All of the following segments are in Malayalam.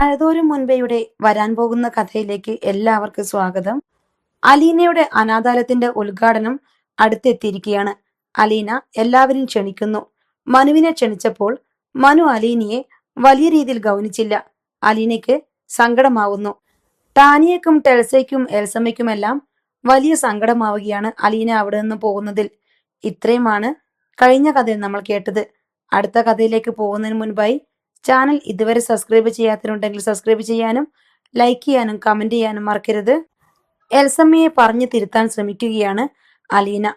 പഴതോരും മുൻപേയുടെ വരാൻ പോകുന്ന കഥയിലേക്ക് എല്ലാവർക്കും സ്വാഗതം. അലീനയുടെ അനാഥാലയത്തിന്റെ ഉദ്ഘാടനം അടുത്തെത്തിയിരിക്കുകയാണ്. അലീന എല്ലാവരും ക്ഷണിക്കുന്നു. മനുവിനെ ക്ഷണിച്ചപ്പോൾ മനു അലീനയെ വലിയ രീതിയിൽ ഗൗനിച്ചില്ല. അലീനയ്ക്ക് സങ്കടമാവുന്നു. ടാനിയക്കും ടെൽസയ്ക്കും എൽസമ്മയ്ക്കുമെല്ലാം വലിയ സങ്കടമാവുകയാണ് അലീന അവിടെ നിന്ന് പോകുന്നതിൽ. ഇത്രയുമാണ് കഴിഞ്ഞ കഥയിൽ നമ്മൾ കേട്ടത്. അടുത്ത കഥയിലേക്ക് പോകുന്നതിന് മുൻപായി ചാനൽ ഇതുവരെ സബ്സ്ക്രൈബ് ചെയ്യാത്തവരുണ്ടെങ്കിൽ സബ്സ്ക്രൈബ് ചെയ്യാനും ലൈക്ക് ചെയ്യാനും കമന്റ് ചെയ്യാനും മറക്കരുത്. എൽസമ്മയെ പറഞ്ഞു തിരുത്താൻ ശ്രമിക്കുകയാണ് അലീന.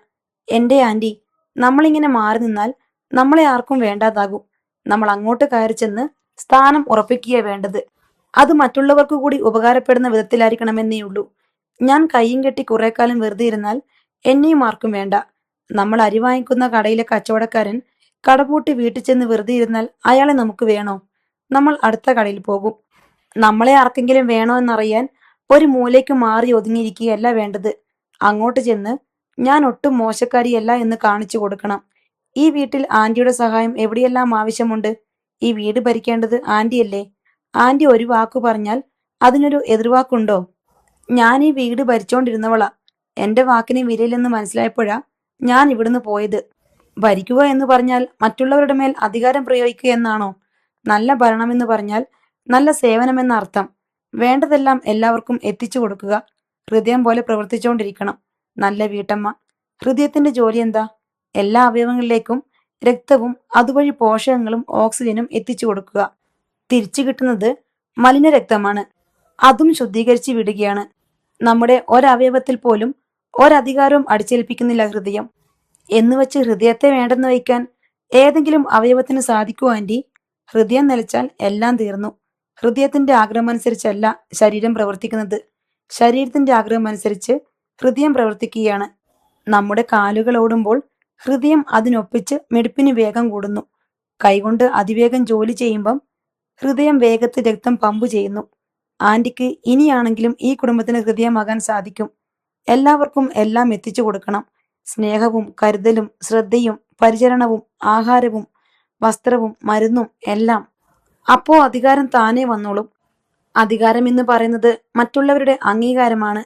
എൻ്റെ ആന്റി, നമ്മളിങ്ങനെ മാറി നിന്നാൽ നമ്മളെ ആർക്കും വേണ്ടാതാകും. നമ്മൾ അങ്ങോട്ട് കയറി ചെന്ന് സ്ഥാനം ഉറപ്പിക്കുക വേണ്ടത്. അത് മറ്റുള്ളവർക്ക് കൂടി ഉപകാരപ്പെടുന്ന വിധത്തിലായിരിക്കണമെന്നേ ഉള്ളൂ. ഞാൻ കയ്യും കെട്ടി കുറെ കാലം വെറുതെ ഇരുന്നാൽ എന്നെയും ആർക്കും വേണ്ട. നമ്മൾ അരി വാങ്ങിക്കുന്ന കടയിലെ കച്ചവടക്കാരൻ കടപൂട്ടി വീട്ടിൽ ചെന്ന് വെറുതെ ഇരുന്നാൽ അയാളെ നമുക്ക് വേണോ? നമ്മൾ അടുത്ത കടയിൽ പോകും. നമ്മളെ ആർക്കെങ്കിലും വേണോ എന്നറിയാൻ ഒരു മൂലയ്ക്ക് മാറി ഒതുങ്ങിയിരിക്കുകയല്ല വേണ്ടത്. അങ്ങോട്ട് ചെന്ന് ഞാൻ ഒട്ടും മോശക്കാരിയല്ല എന്ന് കാണിച്ചു കൊടുക്കണം. ഈ വീട്ടിൽ ആന്റിയുടെ സഹായം എവിടെയെല്ലാം ആവശ്യമുണ്ട്. ഈ വീട് ഭരിക്കേണ്ടത് ആന്റിയല്ലേ? ആന്റി ഒരു വാക്കു പറഞ്ഞാൽ അതിനൊരു എതിർവാക്കുണ്ടോ? ഞാൻ ഈ വീട് ഭരിച്ചോണ്ടിരുന്നവളാ. എന്റെ വാക്കിന് വിലയില്ലെന്ന് മനസ്സിലായപ്പോഴാ ഞാൻ ഇവിടുന്ന് പോയത്. ഭരിക്കുക എന്ന് പറഞ്ഞാൽ മറ്റുള്ളവരുടെ മേൽ അധികാരം പ്രയോഗിക്കുക എന്നാണോ? നല്ല ഭരണമെന്ന് പറഞ്ഞാൽ നല്ല സേവനമെന്ന അർത്ഥം. വേണ്ടതെല്ലാം എല്ലാവർക്കും എത്തിച്ചു കൊടുക്കുക. ഹൃദയം പോലെ പ്രവർത്തിച്ചുകൊണ്ടിരിക്കണം. നല്ല വീട്ടമ്മ. ഹൃദയത്തിന്റെ ജോലി എന്താ? എല്ലാ അവയവങ്ങളിലേക്കും രക്തവും അതുവഴി പോഷകങ്ങളും ഓക്സിജനും എത്തിച്ചു കൊടുക്കുക. തിരിച്ചു കിട്ടുന്നത് മലിന രക്തമാണ്. അതും ശുദ്ധീകരിച്ച് വിടുകയാണ്. നമ്മുടെ ഒരവയവത്തിൽ പോലും ഒരധികാരവും അടിച്ചേൽപ്പിക്കുന്നില്ല ഹൃദയം. എന്നുവെച്ച് ഹൃദയത്തെ വേണ്ടെന്ന് വയ്ക്കാൻ ഏതെങ്കിലും അവയവത്തിന് സാധിക്കൂ ആന്റി? ഹൃദയം നിലച്ചാൽ എല്ലാം തീർന്നു. ഹൃദയത്തിന്റെ ആഗ്രഹം അനുസരിച്ചല്ല ശരീരം പ്രവർത്തിക്കുന്നത്. ശരീരത്തിന്റെ ആഗ്രഹം അനുസരിച്ച് ഹൃദയം പ്രവർത്തിക്കുകയാണ്. നമ്മുടെ കാലുകൾ ഓടുമ്പോൾ ഹൃദയം അതിനൊപ്പിച്ച് മിടിപ്പിന് വേഗം കൂടുന്നു. കൈകൊണ്ട് അതിവേഗം ജോലി ചെയ്യുമ്പം ഹൃദയം വേഗത്തിൽ രക്തം പമ്പ് ചെയ്യുന്നു. ആന്റിക്ക് ഇനിയാണെങ്കിലും ഈ കുടുംബത്തിന് ഹൃദയമാകാൻ സാധിക്കും. എല്ലാവർക്കും എല്ലാം എത്തിച്ചു കൊടുക്കണം. സ്നേഹവും കരുതലും ശ്രദ്ധയും പരിചരണവും ആഹാരവും വസ്ത്രവും മരുന്നും എല്ലാം. അപ്പോ അധികാരം താനേ വന്നോളും. അധികാരം എന്ന് പറയുന്നത് മറ്റുള്ളവരുടെ അംഗീകാരമാണ്.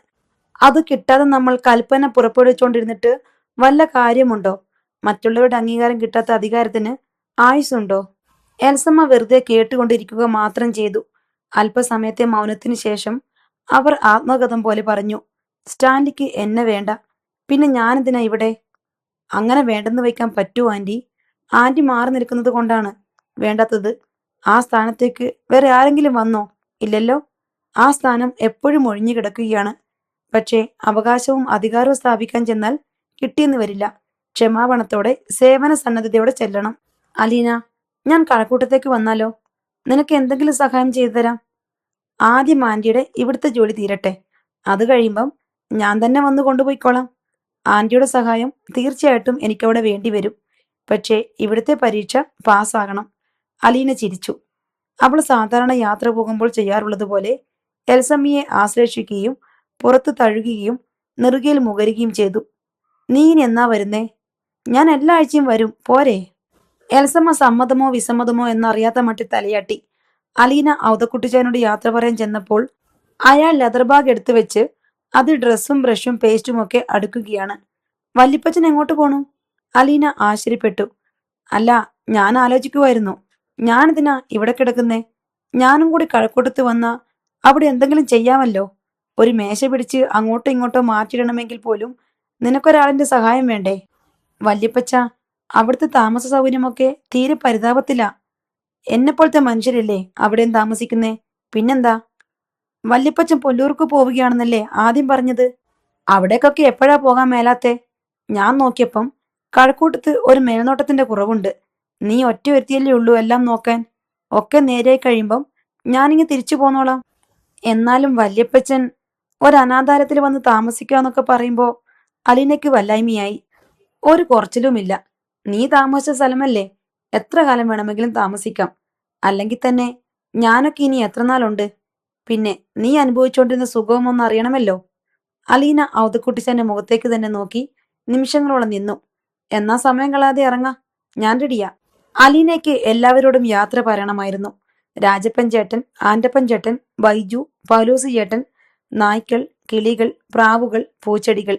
അത് കിട്ടാതെ നമ്മൾ കൽപ്പന പുറപ്പെടുവിച്ചുകൊണ്ടിരുന്നിട്ട് വല്ല കാര്യമുണ്ടോ? മറ്റുള്ളവരുടെ അംഗീകാരം കിട്ടാത്ത അധികാരത്തിന് ആയുസ്സുണ്ടോ? എൽസമ്മ വെറുതെ കേട്ടുകൊണ്ടിരിക്കുക മാത്രം ചെയ്തു. അല്പസമയത്തെ മൗനത്തിന് ശേഷം അവർ ആത്മഗതം പോലെ പറഞ്ഞു, സ്റ്റാൻലിക്ക് എന്നെ വേണ്ട. പിന്നെ ഞാനെന്തിനാ ഇവിടെ? അങ്ങനെ വേണ്ടെന്ന് വയ്ക്കാൻ പറ്റുമോ ആന്റി? ആന്റി മാറി നിൽക്കുന്നത് കൊണ്ടാണ് വേണ്ടാത്തത്. ആ സ്ഥാനത്തേക്ക് വേറെ ആരെങ്കിലും വന്നോ? ഇല്ലല്ലോ. ആ സ്ഥാനം എപ്പോഴും ഒഴിഞ്ഞു കിടക്കുകയാണ്. പക്ഷേ അവകാശവും അധികാരവും സ്ഥാപിക്കാൻ ചെന്നാൽ കിട്ടിയെന്ന് വരില്ല. ക്ഷമാപണത്തോടെ സേവന സന്നദ്ധതയോടെ ചെല്ലണം. അലീന, ഞാൻ കഴക്കൂട്ടത്തേക്ക് വന്നാലോ? നിനക്ക് എന്തെങ്കിലും സഹായം ചെയ്തു തരാം. ആദ്യം ആന്റിയുടെ ഇവിടുത്തെ ജോലി തീരട്ടെ. അത് കഴിയുമ്പം ഞാൻ തന്നെ വന്ന് കൊണ്ടുപോയിക്കോളാം. ആന്റിയുടെ സഹായം തീർച്ചയായിട്ടും എനിക്കവിടെ വേണ്ടി വരും. പക്ഷേ ഇവിടുത്തെ പരീക്ഷ പാസ്സാകണം. അലീന ചിരിച്ചു. അവൾ സാധാരണ യാത്ര പോകുമ്പോൾ ചെയ്യാറുള്ളതുപോലെ എൽസമ്മയെ ആശ്ലേഷിക്കുകയും പുറത്തു തഴുകുകയും നെറുകയിൽ മുകരുകയും ചെയ്തു. നീ ഇനി എന്നാ വരുന്നേ? ഞാൻ എല്ലാ ആഴ്ചയും വരും, പോരെ? എൽസമ്മ സമ്മതമോ വിസമ്മതമോ എന്നറിയാത്ത മട്ടിൽ തലയാട്ടി. അലീന ഔതക്കുട്ടിച്ചാനോട് യാത്ര പറയാൻ ചെന്നപ്പോൾ അയാൾ ലെതർ ബാഗ് എടുത്തു വെച്ച് അത് ഡ്രസ്സും ബ്രഷും പേസ്റ്റും ഒക്കെ അടുക്കുകയാണ്. വല്ലിപ്പച്ചൻ എങ്ങോട്ട് പോണു? അലീന ആശ്ചര്യപ്പെട്ടു. അല്ല, ഞാൻ ആലോചിക്കുമായിരുന്നു, ഞാനിതിനാ ഇവിടെ കിടക്കുന്നേ? ഞാനും കൂടി കഴക്കൂട്ടത്ത് വന്ന അവിടെ എന്തെങ്കിലും ചെയ്യാമല്ലോ. ഒരു മേശ പിടിച്ച് അങ്ങോട്ടോ ഇങ്ങോട്ടോ മാറ്റിയിടണമെങ്കിൽ പോലും നിനക്കൊരാളിന്റെ സഹായം വേണ്ടേ? വല്യപ്പച്ച, അവിടുത്തെ താമസ സൗകര്യമൊക്കെ തീരെ പരിതാപത്തിലാ. എന്നെപ്പോലത്തെ മനുഷ്യരല്ലേ അവിടെയും താമസിക്കുന്നേ. പിന്നെന്താ? വല്യപ്പച്ചൻ പൊല്ലൂർക്ക് പോവുകയാണെന്നല്ലേ ആദ്യം പറഞ്ഞത്? അവിടേക്കൊക്കെ എപ്പോഴാ പോകാൻ മേലാത്തെ? ഞാൻ നോക്കിയപ്പം കഴക്കൂട്ടത്ത് ഒരു മേൽനോട്ടത്തിന്റെ കുറവുണ്ട്. നീ ഒറ്റ വരുത്തിയല്ലേ ഉള്ളൂ എല്ലാം നോക്കാൻ. ഒക്കെ നേരെയായി കഴിയുമ്പം ഞാനിങ്ങ് തിരിച്ചു പോന്നോളാം. എന്നാലും വല്യപ്പച്ചൻ ഒരനാഥാലയത്തിൽ വന്ന് താമസിക്കാന്നൊക്കെ പറയുമ്പോ അലീനയ്ക്ക് വല്ലായ്മയായി. ഒരു കുറച്ചിലുമില്ല. നീ താമസിച്ച സ്ഥലമല്ലേ, എത്ര കാലം വേണമെങ്കിലും താമസിക്കാം. അല്ലെങ്കിൽ തന്നെ ഞാനൊക്കെ ഇനി എത്ര നാളുണ്ട്? പിന്നെ നീ അനുഭവിച്ചുകൊണ്ടിരുന്ന സുഖവും ഒന്ന് അറിയണമല്ലോ. അലീന ഔതക്കുട്ടിച്ചന്റെ മുഖത്തേക്ക് തന്നെ നോക്കി നിമിഷങ്ങളോളം നിന്നു. എന്നാ സമയം കളയാതെ ഇറങ്ങാ, ഞാൻ റെഡിയാ. അലീനയ്ക്ക് എല്ലാവരോടും യാത്ര പറയണമായിരുന്നു. രാജപ്പൻ ചേട്ടൻ, ആൻ്റപ്പൻ ചേട്ടൻ, ബൈജു, പൗലോസ് ചേട്ടൻ, നായ്ക്കൾ, കിളികൾ, പ്രാവുകൾ, പൂച്ചെടികൾ.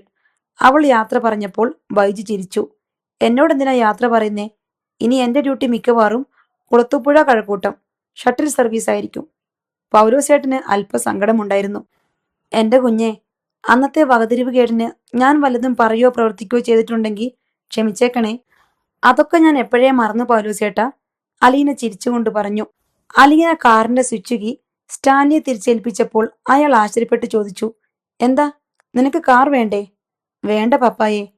അവൾ യാത്ര പറഞ്ഞപ്പോൾ ബൈജു ചിരിച്ചു. എന്നോടെന്തിനാ യാത്ര പറയുന്നേ? ഇനി എന്റെ ഡ്യൂട്ടി മിക്കവാറും കുളത്തുപുഴ കഴക്കൂട്ടം ഷട്ടിൽ സർവീസ് ആയിരിക്കും. പൗലോസ് ചേട്ടന് അല്പ സങ്കടമുണ്ടായിരുന്നു. എന്റെ കുഞ്ഞെ, അന്നത്തെ വകതിരിവ് കേടിന് ഞാൻ വല്ലതും പറയോ പ്രവർത്തിക്കുകയോ ചെയ്തിട്ടുണ്ടെങ്കിൽ ക്ഷമിച്ചേക്കണേ. അതൊക്കെ ഞാൻ എപ്പോഴേ മറന്നു പൗലോസ് ചേട്ടാ, അലീന ചിരിച്ചുകൊണ്ട് പറഞ്ഞു. അലീന കാറിന്റെ സ്വിച്ച് കീ സ്റ്റാൻലിയെ തിരിച്ചേൽപ്പിച്ചപ്പോൾ അയാൾ ആശ്ചര്യപ്പെട്ട് ചോദിച്ചു, എന്താ, നിനക്ക് കാർ വേണ്ടേ? വേണ്ട പപ്പായെ,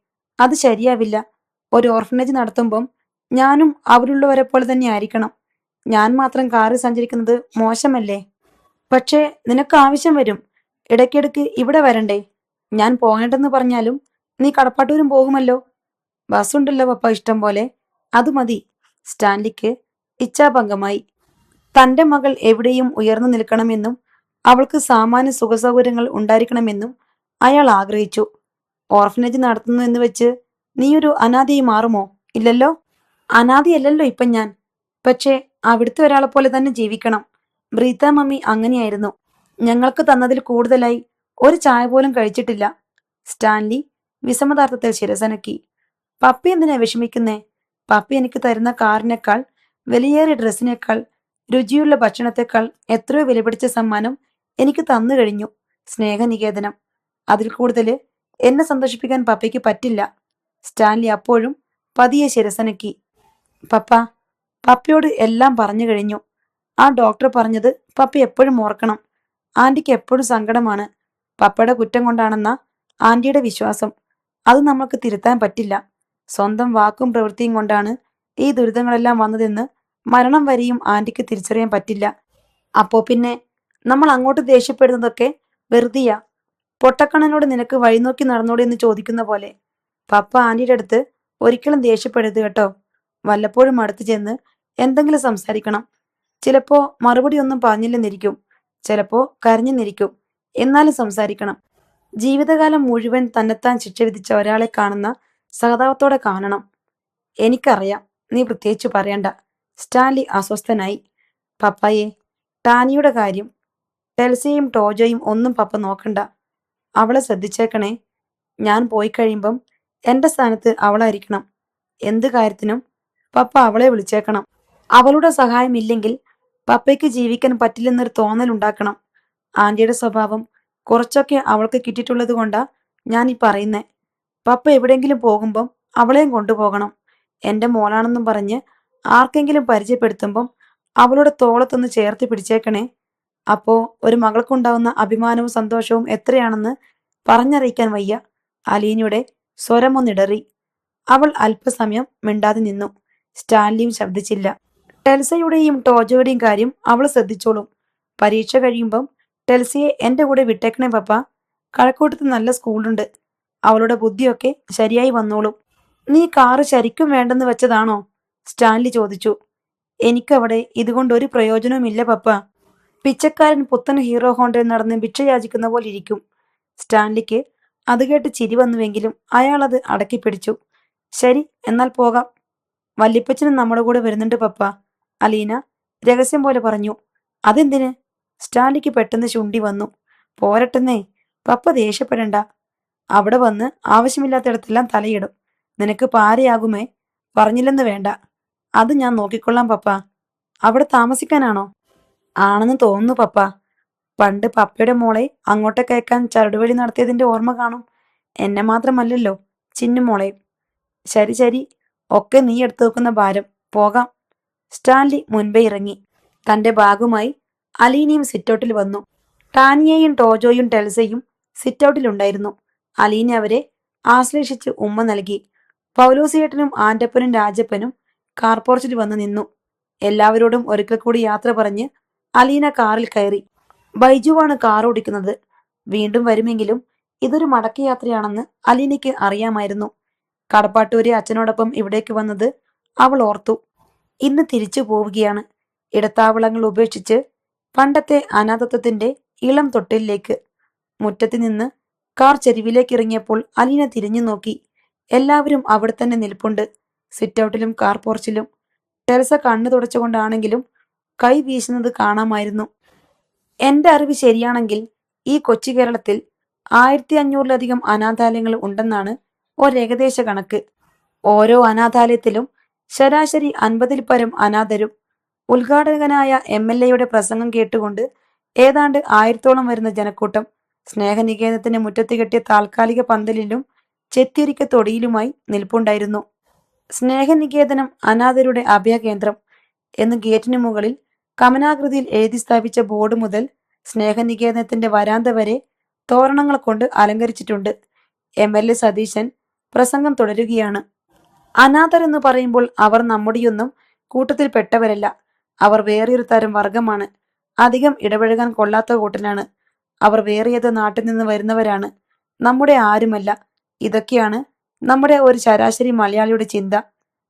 അത് ശരിയാവില്ല. ഒരു ഓർഫനേജ് നടത്തുമ്പം ഞാനും അവരുള്ളവരെ പോലെ തന്നെ ആയിരിക്കണം. ഞാൻ മാത്രം കാറിൽ സഞ്ചരിക്കുന്നത് മോശമല്ലേ? പക്ഷേ നിനക്ക് ആവശ്യം വരും. ഇടയ്ക്കിടയ്ക്ക് ഇവിടെ വരണ്ടേ? ഞാൻ പോകേണ്ടെന്ന് പറഞ്ഞാലും നീ കടപ്പാട്ടൂരും പോകുമല്ലോ. ബസ്സുണ്ടല്ലോ പപ്പ ഇഷ്ടം പോലെ, അത് മതി. സ്റ്റാൻലിക്ക് ഇച്ഛാഭംഗമായി. തന്റെ മകൾ എവിടെയും ഉയർന്നു നിൽക്കണമെന്നും അവൾക്ക് സാമാന്യ സുഖസൗകര്യങ്ങൾ ഉണ്ടായിരിക്കണമെന്നും അയാൾ ആഗ്രഹിച്ചു. ഓർഫനേജ് നടത്തുന്നു എന്ന് വെച്ച് നീയൊരു അനാഥയായി മാറുമോ? ഇല്ലല്ലോ. അനാഥയല്ലല്ലോ ഇപ്പം ഞാൻ. പക്ഷേ അവിടുത്തെ ഒരാളെ പോലെ തന്നെ ജീവിക്കണം. ബ്രീത്ത മമ്മി അങ്ങനെയായിരുന്നു. ഞങ്ങൾക്ക് തന്നതിൽ കൂടുതലായി ഒരു ചായ പോലും കഴിച്ചിട്ടില്ല. സ്റ്റാൻലി വിസമ്മതാർത്ഥത്തിൽ ശിരസനക്കി. പപ്പി എന്തിനാ വിഷമിക്കുന്നേ? പപ്പി എനിക്ക് തരുന്ന കാറിനേക്കാൾ, വിലയേറിയ ഡ്രസ്സിനേക്കാൾ, രുചിയുള്ള ഭക്ഷണത്തെക്കാൾ എത്രയോ വിലപിടിച്ച സമ്മാനം എനിക്ക് തന്നു കഴിഞ്ഞു. സ്നേഹനികേതനം. അതിൽ കൂടുതൽ എന്നെ സന്തോഷിപ്പിക്കാൻ പപ്പയ്ക്ക് പറ്റില്ല. സ്റ്റാൻലി അപ്പോഴും പതിയെ ശിരസനക്കി. പപ്പ, പപ്പയോട് എല്ലാം പറഞ്ഞു കഴിഞ്ഞു. ആ ഡോക്ടർ പറഞ്ഞത് പപ്പ എപ്പോഴും ഓർക്കണം. ആന്റിക്ക് എപ്പോഴും സങ്കടമാണ്. പപ്പയുടെ കുറ്റം കൊണ്ടാണെന്ന ആന്റിയുടെ വിശ്വാസം. അത് നമ്മൾക്ക് തിരുത്താൻ പറ്റില്ല. സ്വന്തം വാക്കും പ്രവൃത്തിയും കൊണ്ടാണ് ഈ ദുരിതങ്ങളെല്ലാം വന്നതെന്ന് മരണം വരെയും ആന്റിക്ക് തിരിച്ചറിയാൻ പറ്റില്ല. അപ്പോ പിന്നെ നമ്മൾ അങ്ങോട്ട് ദേഷ്യപ്പെടുന്നതൊക്കെ വെറുതെയാ. പൊട്ടക്കണ്ണനോട് നിനക്ക് വഴിനോക്കി നടന്നോടെ എന്ന് ചോദിക്കുന്ന പോലെ. പപ്പ ആന്റിയുടെ അടുത്ത് ഒരിക്കലും ദേഷ്യപ്പെടരുത് കേട്ടോ. വല്ലപ്പോഴും അടുത്ത് ചെന്ന് എന്തെങ്കിലും സംസാരിക്കണം. ചിലപ്പോ മറുപടി ഒന്നും പറഞ്ഞില്ലെന്നിരിക്കും, ചിലപ്പോ കരഞ്ഞെന്നിരിക്കും. എന്നാലും സംസാരിക്കണം. ജീവിതകാലം മുഴുവൻ തന്നെത്താൻ ശിക്ഷ വിധിച്ച ഒരാളെ കാണുന്ന സഹതാപത്തോടെ കാണണം. എനിക്കറിയാം, നീ പ്രത്യേകിച്ച് പറയണ്ട. സ്റ്റാൻലി അസ്വസ്ഥനായി. പപ്പായെ, ടാനിയുടെ കാര്യം, ടെൽസിയും ടോജോയും ഒന്നും പപ്പ നോക്കണ്ട. അവളെ ശ്രദ്ധിച്ചേക്കണേ. ഞാൻ പോയി കഴിയുമ്പം എന്റെ സ്ഥാനത്ത് അവളായിരിക്കണം. എന്ത് കാര്യത്തിനും പപ്പ അവളെ വിളിച്ചേക്കണം. അവളുടെ സഹായം ഇല്ലെങ്കിൽ പപ്പയ്ക്ക് ജീവിക്കാൻ പറ്റില്ലെന്നൊരു തോന്നലുണ്ടാക്കണം. ആന്റിയുടെ സ്വഭാവം കുറച്ചൊക്കെ അവൾക്ക് കിട്ടിയിട്ടുള്ളത് കൊണ്ടാ ഞാൻ ഈ പറയുന്നേ. പപ്പ എവിടെയെങ്കിലും പോകുമ്പം അവളെയും കൊണ്ടുപോകണം. എന്റെ മോളാണെന്നും പറഞ്ഞ് ആർക്കെങ്കിലും പരിചയപ്പെടുത്തുമ്പം അവളുടെ തോളത്തൊന്ന് ചേർത്ത് പിടിച്ചേക്കണേ. അപ്പോ ഒരു മകൾക്കുണ്ടാവുന്ന അഭിമാനവും സന്തോഷവും എത്രയാണെന്ന് പറഞ്ഞറിയിക്കാൻ വയ്യ. അലീനയുടെ സ്വരമൊന്നിടറി. അവൾ അല്പസമയം മിണ്ടാതെ നിന്നു. സ്റ്റാൻലിയും ശബ്ദിച്ചില്ല. ടെൽസയുടെയും ടോജോയുടെയും കാര്യം അവൾ ശ്രദ്ധിച്ചോളും. പരീക്ഷ കഴിയുമ്പം ടെൽസിയെ എന്റെ കൂടെ വിട്ടേക്കണേ പപ്പ. കഴക്കൂട്ടത്ത് നല്ല സ്കൂളുണ്ട്. അവളുടെ ബുദ്ധിയൊക്കെ ശരിയായി വന്നോളും. നീ കാറ് ശരിക്കും വേണ്ടെന്ന് വെച്ചതാണോ? സ്റ്റാൻലി ചോദിച്ചു. എനിക്കവിടെ ഇതുകൊണ്ടൊരു പ്രയോജനവുമില്ല പപ്പ. പിച്ചക്കാരൻ പുത്തൻ ഹീറോ ഹോണ്ടയിൽ നടന്ന് ഭിക്ഷ യാചിക്കുന്ന പോലെ ഇരിക്കും. സ്റ്റാൻലിക്ക് അത് കേട്ട് ചിരി വന്നുവെങ്കിലും അയാൾ അത് അടക്കി പിടിച്ചു. ശരി, എന്നാൽ പോകാം. വല്യപ്പച്ചനും നമ്മുടെ കൂടെ വരുന്നുണ്ട് പപ്പ, അലീന രഹസ്യം പോലെ പറഞ്ഞു. അതെന്തിന്? സ്റ്റാൻലിക്ക് പെട്ടെന്ന് ചുണ്ടി വന്നു. പോരട്ടെന്നേ, പപ്പ ദേഷ്യപ്പെടണ്ട. അവിടെ വന്ന് ആവശ്യമില്ലാത്തിടത്തെല്ലാം തലയിടും. നിനക്ക് പാരയാകുമേ. പറഞ്ഞില്ലെന്ന് വേണ്ട. അത് ഞാൻ നോക്കിക്കൊള്ളാം പപ്പ. അവിടെ താമസിക്കാനാണോ? ആണെന്ന് തോന്നുന്നു പപ്പ. പണ്ട് പപ്പയുടെ മോളെ അങ്ങോട്ടേക്ക് അയക്കാൻ ചരടുവഴി നടത്തിയതിന്റെ ഓർമ്മ കാണും. എന്നെ മാത്രമല്ലല്ലോ, ചിന്നുമോളെയും. ശരി ശരി, ഒക്കെ നീ എടുത്തു വെക്കുന്ന ഭാരം. പോകാം. സ്റ്റാൻലി മുൻപേ ഇറങ്ങി. തന്റെ ബാഗുമായി അലീനയും സിറ്റൗട്ടിൽ വന്നു. ടാനിയയും ടോജോയും ടെൽസയും സിറ്റൗട്ടിലുണ്ടായിരുന്നു. അലീന അവരെ ആശ്ലേഷിച്ച് ഉമ്മ നൽകി. പൗലോസിയേട്ടനും ആന്റപ്പനും രാജപ്പനും കാർപോർച്ചിൽ വന്ന് നിന്നു. എല്ലാവരോടും ഒരിക്കൽ കൂടി യാത്ര പറഞ്ഞ് അലീന കാറിൽ കയറി. ബൈജുവാണ് കാർ ഓടിക്കുന്നത്. വീണ്ടും വരുമെങ്കിലും ഇതൊരു മടക്കയാത്രയാണെന്ന് അലീനയ്ക്ക് അറിയാമായിരുന്നു. കടപ്പാട്ടൂരെ അച്ഛനോടൊപ്പം ഇവിടേക്ക് വന്നത് അവൾ ഓർത്തു. ഇന്ന് തിരിച്ചു പോവുകയാണ്. ഇടത്താവളങ്ങൾ ഉപേക്ഷിച്ച് പണ്ടത്തെ അനാഥത്വത്തിന്റെ ഇളം തൊട്ടിലേക്ക്. മുറ്റത്ത് നിന്ന് കാർ ചെരുവിലേക്ക് ഇറങ്ങിയപ്പോൾ അലീന തിരിഞ്ഞു നോക്കി. എല്ലാവരും അവിടെ തന്നെ നിൽപ്പുണ്ട്. സിറ്റൗട്ടിലും കാർ പോർച്ചിലും. ടെറസ കണ്ണു തുടച്ചുകൊണ്ടാണെങ്കിലും കൈ വീശുന്നത് കാണാമായിരുന്നു. എന്റെ അറിവ് ശരിയാണെങ്കിൽ ഈ കൊച്ചു കേരളത്തിൽ 1500-ലധികം അനാഥാലയങ്ങൾ ഉണ്ടെന്നാണ് ഒരേകദേശ കണക്ക്. ഓരോ അനാഥാലയത്തിലും ശരാശരി 50-ൽ പരം അനാഥരും. ഉദ്ഘാടകനായ MLA പ്രസംഗം കേട്ടുകൊണ്ട് ഏതാണ്ട് 1000-ഓളം വരുന്ന ജനക്കൂട്ടം സ്നേഹനികേതനത്തിന്റെ മുറ്റത്ത് കെട്ടിയ താൽക്കാലിക പന്തലിലും ചെത്തിയൊരുക്കിയ തൊടിയിലുമായി നിൽപ്പുണ്ടായിരുന്നു. സ്നേഹനികേതനം അനാഥരുടെ അഭയകേന്ദ്രം എന്ന് ഗേറ്റിനു മുകളിൽ കമനാകൃതിയിൽ എഴുതി സ്ഥാപിച്ച ബോർഡ് മുതൽ സ്നേഹനികേതനത്തിന്റെ വരാന്ത വരെ തോരണങ്ങൾ കൊണ്ട് അലങ്കരിച്ചിട്ടുണ്ട്. MLA സതീശൻ പ്രസംഗം തുടരുകയാണ്. അനാഥർ എന്ന് പറയുമ്പോൾ അവർ നമ്മുടെയൊന്നും കൂട്ടത്തിൽ പെട്ടവരല്ല. അവർ വേറെയൊരു തരം വർഗമാണ്. അധികം ഇടപഴകാൻ കൊള്ളാത്ത കൂട്ടനാണ്. അവർ വേറെയേതോ നാട്ടിൽ നിന്ന് വരുന്നവരാണ്. നമ്മുടെ ആരുമല്ല. ഇതൊക്കെയാണ് നമ്മുടെ ഒരു ശരാശരി മലയാളിയുടെ ചിന്ത.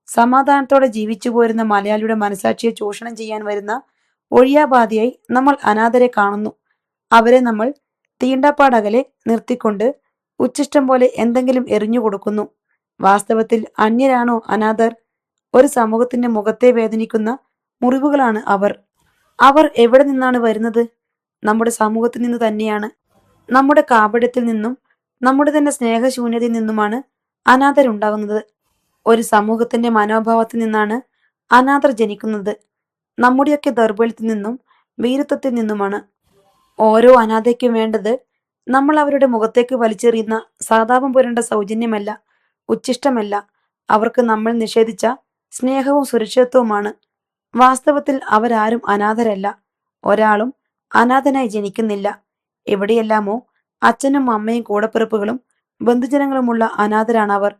സമാധാനത്തോടെ ജീവിച്ചു പോരുന്ന മലയാളിയുടെ മനസാക്ഷിയെ ചൂഷണം ചെയ്യാൻ വരുന്ന ഒഴിയാബാധയായി നമ്മൾ അനാഥരെ കാണുന്നു. അവരെ നമ്മൾ തീണ്ടപ്പാടകലെ നിർത്തിക്കൊണ്ട് ഉച്ഛിഷ്ടം പോലെ എന്തെങ്കിലും എറിഞ്ഞു കൊടുക്കുന്നു. വാസ്തവത്തിൽ അന്യരാണോ അനാഥർ? ഒരു സമൂഹത്തിന്റെ മുഖത്തെ വേദനിക്കുന്ന മുറിവുകളാണ് അവർ. അവർ എവിടെ നിന്നാണ് വരുന്നത്? നമ്മുടെ സമൂഹത്തിൽ നിന്ന് തന്നെയാണ്. നമ്മുടെ കാപട്യത്തിൽ നിന്നും നമ്മുടെ തന്നെ സ്നേഹശൂന്യതയിൽ നിന്നുമാണ് അനാഥരുണ്ടാകുന്നത്. ഒരു സമൂഹത്തിന്റെ മനോഭാവത്തിൽ നിന്നാണ് അനാഥർ ജനിക്കുന്നത്. നമ്മുടെയൊക്കെ ദൗർബല്യത്തിൽ നിന്നും വീരത്വത്തിൽ നിന്നുമാണ്. ഓരോ അനാഥയ്ക്കും വേണ്ടത് നമ്മൾ അവരുടെ മുഖത്തേക്ക് വലിച്ചെറിയുന്ന സാതാപം പുരണ്ട സൗജന്യമല്ല, ഉച്ഛിഷ്ടമല്ല. അവർക്ക് നമ്മൾ നിഷേധിച്ച സ്നേഹവും സുരക്ഷിതത്വവുമാണ്. വാസ്തവത്തിൽ അവരാരും അനാഥരല്ല. ഒരാളും അനാഥനായി ജനിക്കുന്നില്ല. എവിടെയെല്ലാമോ അച്ഛനും അമ്മയും കൂടപ്പിറപ്പുകളും ബന്ധുജനങ്ങളുമുള്ള അനാഥരാണ് അവർ.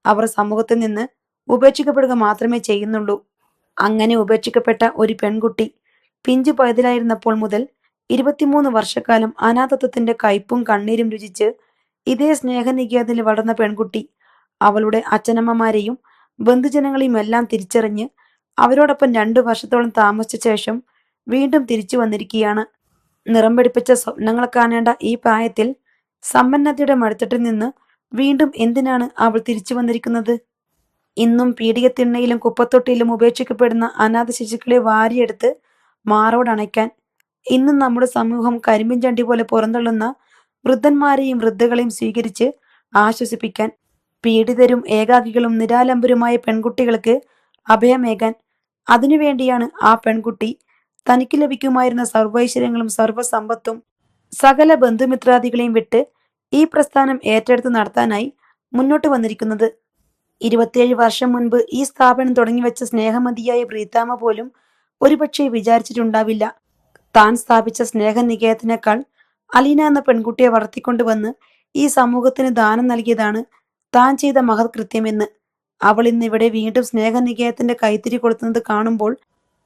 അവർ സമൂഹത്തിൽ നിന്ന് ഉപേക്ഷിക്കപ്പെടുക മാത്രമേ ചെയ്യുന്നുള്ളൂ. അങ്ങനെ ഉപേക്ഷിക്കപ്പെട്ട ഒരു പെൺകുട്ടി പിഞ്ചു പൈതലായിരുന്നപ്പോൾ മുതൽ 23 വർഷക്കാലം അനാഥത്വത്തിന്റെ കയ്പും കണ്ണീരും രുചിച്ച് ഇതേ സ്നേഹനികേതനിൽ വളർന്ന പെൺകുട്ടി അവളുടെ അച്ഛനമ്മമാരെയും ബന്ധുജനങ്ങളെയും എല്ലാം തിരിച്ചറിഞ്ഞ് അവരോടൊപ്പം 2 വർഷത്തോളം താമസിച്ച ശേഷം വീണ്ടും തിരിച്ചു വന്നിരിക്കുകയാണ്. നിറം പിടിപ്പിച്ച സ്വപ്നങ്ങൾ കാണേണ്ട ഈ പ്രായത്തിൽ സമ്പന്നതയുടെ മടിത്തട്ടിൽ നിന്ന് വീണ്ടും എന്തിനാണ് അവൾ തിരിച്ചു വന്നിരിക്കുന്നത്? ഇന്നും പീഡികത്തിണ്ണയിലും കുപ്പത്തൊട്ടിയിലും ഉപേക്ഷിക്കപ്പെടുന്ന അനാഥ ശിശുക്കളെ വാരിയെടുത്ത് മാറോടണയ്ക്കാൻ, ഇന്നും നമ്മുടെ സമൂഹം കരിമ്പിൻ ചണ്ടി പോലെ പുറന്തള്ളുന്ന വൃദ്ധന്മാരെയും വൃദ്ധകളെയും സ്വീകരിച്ച് ആശ്വസിപ്പിക്കാൻ, പീഡിതരും ഏകാകികളും നിരാലംബരുമായ പെൺകുട്ടികൾക്ക് അഭയമേകാൻ, അതിനുവേണ്ടിയാണ് ആ പെൺകുട്ടി തനിക്ക് ലഭിക്കുമായിരുന്ന സർവൈശ്വര്യങ്ങളും സർവസമ്പത്തും സകല ബന്ധുമിത്രാദികളെയും വിട്ട് ഈ പ്രസ്ഥാനം ഏറ്റെടുത്ത് നടത്താനായി മുന്നോട്ട് വന്നിരിക്കുന്നത്. 27 വർഷം മുൻപ് ഈ സ്ഥാപനം തുടങ്ങിവെച്ച സ്നേഹമതിയായ പ്രീതാമ്മ പോലും ഒരുപക്ഷെ വിചാരിച്ചിട്ടുണ്ടാവില്ല താൻ സ്ഥാപിച്ച സ്നേഹനികേതനേക്കാൾ അലീന എന്ന പെൺകുട്ടിയെ വളർത്തിക്കൊണ്ടുവന്ന് ഈ സമൂഹത്തിന് ദാനം നൽകിയതാണ് താൻ ചെയ്ത മഹത് കൃത്യമെന്ന്. അവൾ ഇന്ന് ഇവിടെ വീണ്ടും സ്നേഹനികേതന്റെ കൈത്തിരി കൊളുത്തുന്നത് കാണുമ്പോൾ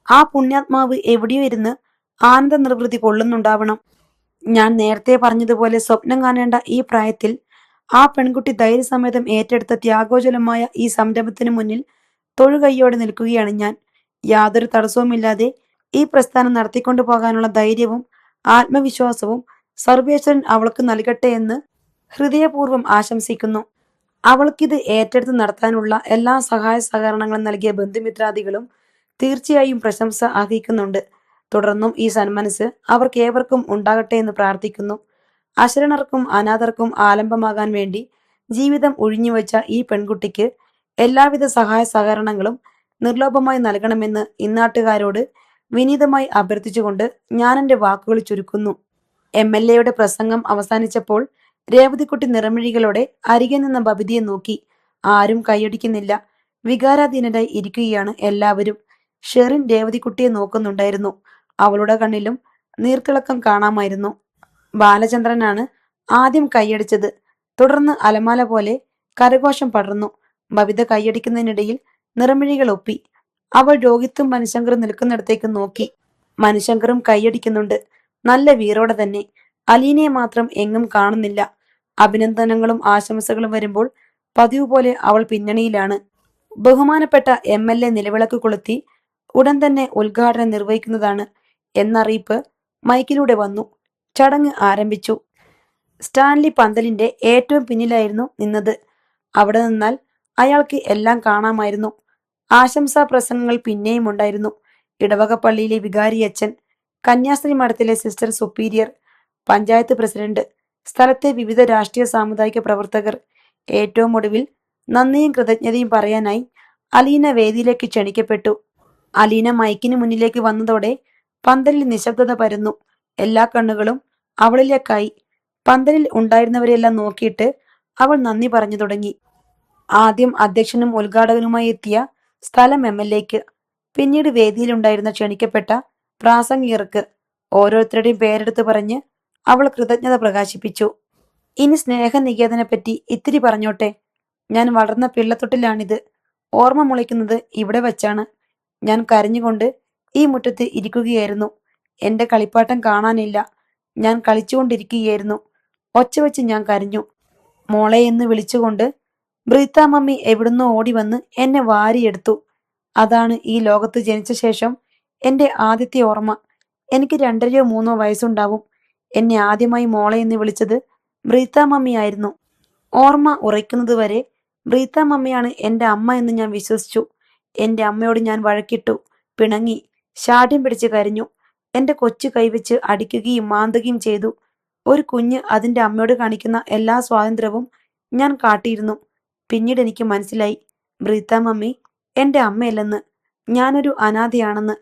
ആ പുണ്യാത്മാവ് എവിടെയോ ഇരുന്ന് ആനന്ദ നിർവൃതി കൊള്ളുന്നുണ്ടാവണം. ഞാൻ നേരത്തെ പറഞ്ഞതുപോലെ സ്വപ്നം കാണേണ്ട ഈ പ്രായത്തിൽ ആ പെൺകുട്ടി ധൈര്യസമേതം ഏറ്റെടുത്ത ത്യാഗോജ്വലമായ ഈ സംരംഭത്തിന് മുന്നിൽ തൊഴുകൈയോടെ നിൽക്കുകയാണ് ഞാൻ. യാതൊരു തടസ്സവുമില്ലാതെ ഈ പ്രസ്ഥാനം നടത്തിക്കൊണ്ടു പോകാനുള്ള ധൈര്യവും ആത്മവിശ്വാസവും സർവേശ്വരൻ അവൾക്ക് നൽകട്ടെ എന്ന് ഹൃദയപൂർവ്വം ആശംസിക്കുന്നു. അവൾക്കിത് ഏറ്റെടുത്ത് നടത്താനുള്ള എല്ലാ സഹായ സഹകരണങ്ങളും നൽകിയ ബന്ധുമിത്രാദികളും തീർച്ചയായും പ്രശംസ അർഹിക്കുന്നുണ്ട്. തുടർന്നും ഈ സന്മനസ് അവർക്കേവർക്കും ഉണ്ടാകട്ടെ എന്ന് പ്രാർത്ഥിക്കുന്നു. അശരണർക്കും അനാഥർക്കും ആലംബമാകാൻ വേണ്ടി ജീവിതം ഒഴിഞ്ഞുവെച്ച ഈ പെൺകുട്ടിക്ക് എല്ലാവിധ സഹായ സഹകരണങ്ങളും നിർലോഭമായി നൽകണമെന്ന് ഇന്നാട്ടുകാരോട് വിനീതമായി അഭ്യർത്ഥിച്ചുകൊണ്ട് ഞാൻ എൻ്റെ വാക്കുകൾ ചുരുക്കുന്നു. MLA പ്രസംഗം അവസാനിച്ചപ്പോൾ രേവതിക്കുട്ടി നിറമിഴികളോടെ അരികെ നിന്ന ബബിതയെ നോക്കി. ആരും കൈയടിക്കുന്നില്ല. വികാരാധീനരായി ഇരിക്കുകയാണ് എല്ലാവരും. ഷെറിൻ രേവതിക്കുട്ടിയെ നോക്കുന്നുണ്ടായിരുന്നു. അവളുടെ കണ്ണിലും നീർത്തിളക്കം കാണാമായിരുന്നു. ബാലചന്ദ്രനാണ് ആദ്യം കൈയടിച്ചത്. തുടർന്ന് അലമാല പോലെ കരഘോഷം പടർന്നു. ബബിത കൈയടിക്കുന്നതിനിടയിൽ നിറമിഴികൾ ഒപ്പി. അവൾ രോഹിത്തും മനുശങ്കറും നിൽക്കുന്നിടത്തേക്ക് നോക്കി. മനുശങ്കറും കൈയടിക്കുന്നുണ്ട്, നല്ല വീറോടെ തന്നെ. അലീനയെ മാത്രം എങ്ങും കാണുന്നില്ല. അഭിനന്ദനങ്ങളും ആശംസകളും വരുമ്പോൾ പതിവ് പോലെ അവൾ പിന്നണിയിലാണ്. ബഹുമാനപ്പെട്ട MLA നിലവിളക്ക് കൊളുത്തി ഉടൻ തന്നെ ഉദ്ഘാടനം നിർവഹിക്കുന്നതാണ് എന്നറിയിപ്പ് മൈക്കിലൂടെ വന്നു. ചടങ്ങ് ആരംഭിച്ചു. സ്റ്റാൻലി പന്തലിന്റെ ഏറ്റവും പിന്നിലായിരുന്നു നിന്നത്. അവിടെ നിന്നാൽ അയാൾക്ക് എല്ലാം കാണാമായിരുന്നു. ആശംസാ പ്രസംഗങ്ങൾ പിന്നെയും ഉണ്ടായിരുന്നു. ഇടവക പള്ളിയിലെ വികാരിയച്ഛൻ, കന്യാസ്ത്രീ മഠത്തിലെ സിസ്റ്റർ സുപ്പീരിയർ, പഞ്ചായത്ത് പ്രസിഡന്റ്, സ്ഥലത്തെ വിവിധ രാഷ്ട്രീയ സാമുദായിക പ്രവർത്തകർ. ഏറ്റവും ഒടുവിൽ നന്ദിയും കൃതജ്ഞതയും പറയാനായി അലീന വേദിയിലേക്ക് ക്ഷണിക്കപ്പെട്ടു. അലീന മൈക്കിന് മുന്നിലേക്ക് വന്നതോടെ പന്തലിൽ നിശബ്ദത പരന്നു. എല്ലാ കണ്ണുകളും അവളിലേക്കായി. പന്തലിൽ ഉണ്ടായിരുന്നവരെല്ലാം നോക്കിയിട്ട് അവൾ നന്ദി പറഞ്ഞു തുടങ്ങി. ആദ്യം അധ്യക്ഷനും ഉദ്ഘാടകനുമായി എത്തിയ സ്ഥലം MLAക്ക്, പിന്നീട് വേദിയിലുണ്ടായിരുന്ന ക്ഷണിക്കപ്പെട്ട പ്രാസംഗികർക്ക്. ഓരോരുത്തരുടെയും പേരെടുത്ത് പറഞ്ഞ് അവൾ കൃതജ്ഞത പ്രകാശിപ്പിച്ചു. ഇനി സ്നേഹനികേതനെപ്പറ്റി ഇത്തിരി പറഞ്ഞോട്ടെ. ഞാൻ വളർന്ന പിള്ളത്തൊട്ടിലാണിത്. ഓർമ്മ മുളയ്ക്കുന്നത് ഇവിടെ വച്ചാണ്. ഞാൻ കരഞ്ഞുകൊണ്ട് ഈ മുറ്റത്ത് ഇരിക്കുകയായിരുന്നു. എന്റെ കളിപ്പാട്ടം കാണാനില്ല. ഞാൻ കളിച്ചുകൊണ്ടിരിക്കുകയായിരുന്നു. ഒച്ച വെച്ച് ഞാൻ കരഞ്ഞു. മോളെ എന്ന് വിളിച്ചുകൊണ്ട് ബ്രീത്ത മമ്മി എവിടുന്നോ ഓടി വന്ന് എന്നെ വാരിയെടുത്തു. അതാണ് ഈ ലോകത്ത് ജനിച്ച ശേഷം എന്റെ ആദ്യത്തെ ഓർമ്മ. എനിക്ക് 2-3 വയസ്സുണ്ടാവും. എന്നെ ആദ്യമായി മോളെ എന്ന് വിളിച്ചത് ബ്രീത്ത മമ്മിയായിരുന്നു. ഓർമ്മ ഉറയ്ക്കുന്നതുവരെ ബ്രീത്ത മമ്മിയാണ് എന്റെ അമ്മ എന്ന് ഞാൻ വിശ്വസിച്ചു. എന്റെ അമ്മയോട് ഞാൻ വഴക്കിട്ടു, പിണങ്ങി, ശാഠ്യം പിടിച്ച് കരഞ്ഞു. എന്റെ കൊച്ചു കൈവച്ച് അടിക്കുകയും മാന്തുകയും ചെയ്തു. ഒരു കുഞ്ഞ് അതിന്റെ അമ്മയോട് കാണിക്കുന്ന എല്ലാ സ്വാതന്ത്ര്യവും ഞാൻ കാട്ടിയിരുന്നു. പിന്നീട് എനിക്ക് മനസ്സിലായി, ബ്രീത്ത മമ്മി എന്റെ അമ്മയല്ലെന്ന്, ഞാനൊരു അനാഥയാണെന്ന്.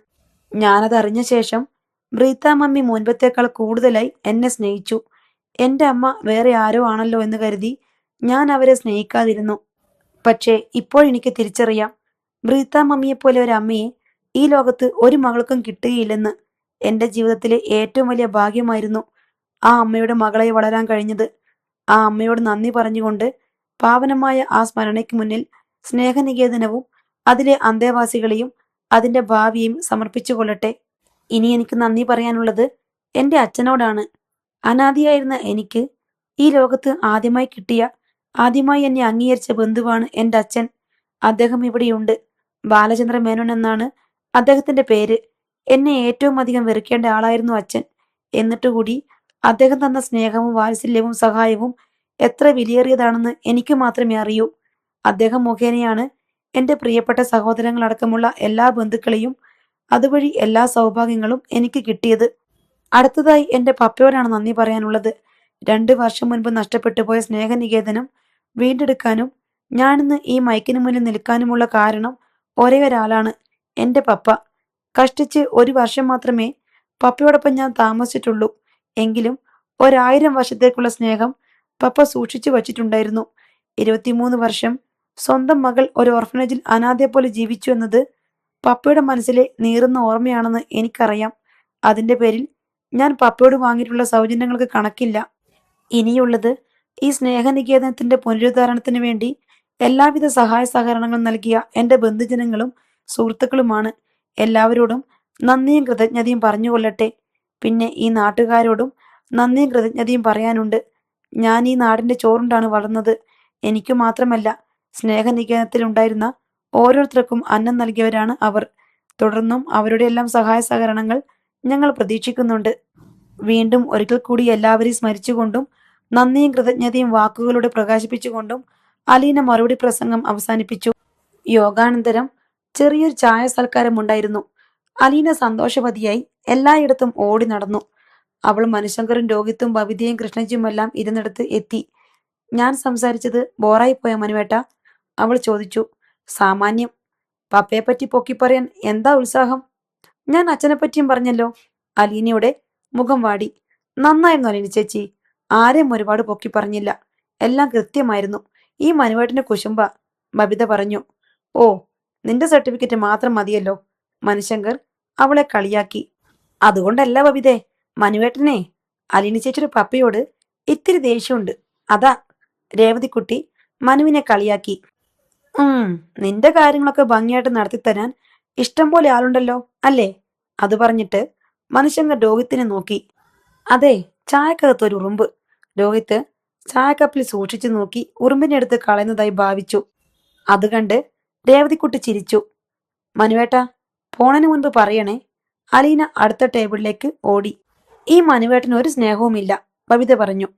ഞാനതറിഞ്ഞ ശേഷം ബ്രീത്ത മമ്മി മുൻപത്തേക്കാൾ കൂടുതലായി എന്നെ സ്നേഹിച്ചു. എന്റെ അമ്മ വേറെ ആരോ ആണല്ലോ എന്ന് കരുതി ഞാൻ അവരെ സ്നേഹിക്കാതിരുന്നു. പക്ഷേ ഇപ്പോഴെനിക്ക് തിരിച്ചറിയാം, ബ്രീത്ത മമ്മിയെപ്പോലെ ഒരു അമ്മയെ ഈ ലോകത്ത് ഒരു മകൾക്കും കിട്ടുകയില്ലെന്ന്. എന്റെ ജീവിതത്തിലെ ഏറ്റവും വലിയ ഭാഗ്യമായിരുന്നു ആ അമ്മയുടെ മകളായി വളരാൻ കഴിഞ്ഞത്. ആ അമ്മയോട് നന്ദി പറഞ്ഞുകൊണ്ട് പാവനമായ ആ സ്മരണയ്ക്ക് മുന്നിൽ സ്നേഹനികേതനവും അതിലെ അന്തേവാസികളെയും അതിന്റെ ഭാവിയെയും സമർപ്പിച്ചു കൊള്ളട്ടെ. ഇനി എനിക്ക് നന്ദി പറയാനുള്ളത് എന്റെ അച്ഛനോടാണ്. അനാദിയായിരുന്ന എനിക്ക് ഈ ലോകത്ത് ആദ്യമായി എന്നെ അംഗീകരിച്ച ബന്ധുവാണ് എന്റെ അച്ഛൻ. അദ്ദേഹം ഇവിടെയുണ്ട്. ബാലചന്ദ്ര മേനോൻ എന്നാണ് അദ്ദേഹത്തിന്റെ പേര്. എന്നെ ഏറ്റവും അധികം വെറുക്കേണ്ട ആളായിരുന്നു അച്ഛൻ. എന്നിട്ടുകൂടി അദ്ദേഹം തന്ന സ്നേഹവും വാത്സല്യവും സഹായവും എത്ര വിലയേറിയതാണെന്ന് എനിക്ക് മാത്രമേ അറിയൂ. അദ്ദേഹം മുഖേനയാണ് എന്റെ പ്രിയപ്പെട്ട സഹോദരങ്ങളടക്കമുള്ള എല്ലാ ബന്ധുക്കളെയും അതുവഴി എല്ലാ സൗഭാഗ്യങ്ങളും എനിക്ക് കിട്ടിയത്. അടുത്തതായി എന്റെ പപ്പയോടാണ് നന്ദി പറയാനുള്ളത്. 2 വർഷം മുൻപ് നഷ്ടപ്പെട്ടു പോയ സ്നേഹനികേതനം വീണ്ടെടുക്കാനും ഞാനിന്ന് ഈ മൈക്കിന് മുന്നിൽ നിൽക്കാനുമുള്ള കാരണം ഒരേ ഒരാളാണ്, എന്റെ പപ്പ. കഷ്ടിച്ച് 1 വർഷം മാത്രമേ പപ്പയോടൊപ്പം ഞാൻ താമസിച്ചിട്ടുള്ളൂ. എങ്കിലും 1000 വർഷത്തേക്കുള്ള സ്നേഹം പപ്പ സൂക്ഷിച്ചു വച്ചിട്ടുണ്ടായിരുന്നു. 23 വർഷം സ്വന്തം മകൾ ഒരു ഓർഫനേജിൽ അനാഥയെ പോലെ ജീവിച്ചു എന്നത് പപ്പയുടെ മനസ്സിലെ നീറുന്ന ഓർമ്മയാണെന്ന് എനിക്കറിയാം. അതിന്റെ പേരിൽ ഞാൻ പപ്പയോട് വാങ്ങിയിട്ടുള്ള സൗജന്യങ്ങൾക്ക് കണക്കില്ല. ഇനിയുള്ളത് ഈ സ്നേഹനികേതനത്തിന്റെ പുനരുദ്ധാരണത്തിന് വേണ്ടി എല്ലാവിധ സഹായ സഹകരണങ്ങളും നൽകിയ എന്റെ ബന്ധുജനങ്ങളും സുഹൃത്തുക്കളുമാണ്. എല്ലാവരോടും നന്ദിയും കൃതജ്ഞതയും പറഞ്ഞുകൊള്ളട്ടെ. പിന്നെ ഈ നാട്ടുകാരോടും നന്ദിയും കൃതജ്ഞതയും പറയാനുണ്ട്. ഞാൻ ഈ നാടിന്റെ ചോറുണ്ടാണ് വളർന്നത്. എനിക്കു മാത്രമല്ല, സ്നേഹനികേതനത്തിൽ ഉണ്ടായിരുന്ന ഓരോരുത്തർക്കും അന്നം നൽകിയവരാണ് അവർ. തുടർന്നും അവരുടെ എല്ലാം സഹായ സഹകരണങ്ങൾ ഞങ്ങൾ പ്രതീക്ഷിക്കുന്നുണ്ട്. വീണ്ടും ഒരിക്കൽ കൂടി എല്ലാവരെയും സ്മരിച്ചുകൊണ്ടും നന്ദിയും കൃതജ്ഞതയും വാക്കുകളുടെ പ്രകാശിപ്പിച്ചുകൊണ്ടും അലീന മറുപടി പ്രസംഗം അവസാനിപ്പിച്ചു. യോഗാനന്തരം ചെറിയൊരു ചായ സൽക്കാരം ഉണ്ടായിരുന്നു. അലീന സന്തോഷവതിയായി എല്ലായിടത്തും ഓടി നടന്നു. അവൾ മനുശങ്കറും രോഹിത്തും ബബിതയും കൃഷ്ണജിയുമെല്ലാം ഇരുന്നിടത്ത് എത്തി. ഞാൻ സംസാരിച്ചത് ബോറായി പോയ മനുവേട്ട? അവൾ ചോദിച്ചു. സാമാന്യം. പപ്പയെപ്പറ്റി പൊക്കി പറയാൻ എന്താ ഉത്സാഹം? ഞാൻ അച്ഛനെപ്പറ്റിയും പറഞ്ഞല്ലോ. അലീനയുടെ മുഖം വാടി. നന്നായിരുന്നു അലീന ചേച്ചി. ആരെയും ഒരുപാട് പൊക്കി പറഞ്ഞില്ല. എല്ലാം കൃത്യമായിരുന്നു. ഈ മനുവേട്ടന്റെ കുശുമ്പ, ബബിത പറഞ്ഞു. ഓ, നിന്റെ സർട്ടിഫിക്കറ്റ് മാത്രം മതിയല്ലോ, മനുശങ്കർ അവളെ കളിയാക്കി. അതുകൊണ്ടല്ല ബബിതേ, മനുവേട്ടനെ അലീന ചേച്ചിയുടെ പപ്പയോട് ഇത്തിരി ദേഷ്യമുണ്ട്, അതാ. രേവതിക്കുട്ടി മനുവിനെ കളിയാക്കി. നിന്റെ കാര്യങ്ങളൊക്കെ ഭംഗിയായിട്ട് നടത്തിത്തരാൻ ഇഷ്ടം പോലെ ആളുണ്ടല്ലോ അല്ലേ? അത് പറഞ്ഞിട്ട് മനുശങ്കർ രോഹിത്തിനെ നോക്കി. അതെ, ചായക്കകത്തൊരു ഉറുമ്പ്. രോഹിത്ത് ചായക്കപ്പിൽ സൂക്ഷിച്ചു നോക്കി ഉറുമ്പിനെ എടുത്ത് കളയുന്നതായി ഭാവിച്ചു. അത് കണ്ട് രേവതിക്കുട്ടി ചിരിച്ചു. മനുവേട്ട, പോണന് മുൻപ് പറയണേ. അലീന അടുത്ത ടേബിളിലേക്ക് ഓടി. ഈ മനുവേട്ടന് ഒരു സ്നേഹവുമില്ല, ബബിത പറഞ്ഞു.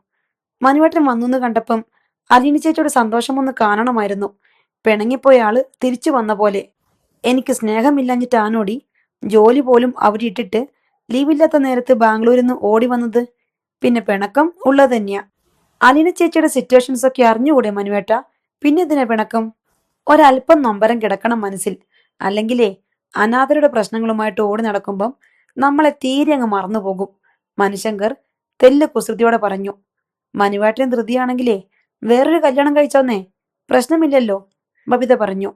മനുവേട്ടൻ വന്നു കണ്ടപ്പം അലീന ചേച്ചിയുടെ സന്തോഷമൊന്ന് കാണണമായിരുന്നു. പിണങ്ങിപ്പോയ ആള് തിരിച്ചു വന്ന പോലെ. എനിക്ക് സ്നേഹമില്ലഞ്ഞിട്ടാനോടി ജോലി പോലും അവിടെ ഇട്ടിട്ട് ലീവില്ലാത്ത നേരത്ത് ബാംഗ്ലൂരിൽ നിന്ന് ഓടി വന്നത്. പിന്നെ പിണക്കം ഉള്ളത് തന്നെയാ. അലീന ചേച്ചിയുടെ സിറ്റുവേഷൻസ് ഒക്കെ അറിഞ്ഞുകൂടെ മനുവേട്ട? പിന്നെ ഇതിനെ പിണക്കം? ഒരല്പം നൊമ്പരം കിടക്കണം മനസ്സിൽ. അല്ലെങ്കിലേ അനാഥരുടെ പ്രശ്നങ്ങളുമായിട്ട് ഓടി നടക്കുമ്പം നമ്മളെ തീരെ അങ്ങ് മറന്നുപോകും. മനുശങ്കർ തെല്ല് കുസൃതിയോടെ പറഞ്ഞു. മനുവേട്ടൻ ധൃതിയാണെങ്കിലേ വേറൊരു കല്യാണം കഴിച്ചോന്നേ, പ്രശ്നമില്ലല്ലോ, ബബിത പറഞ്ഞു.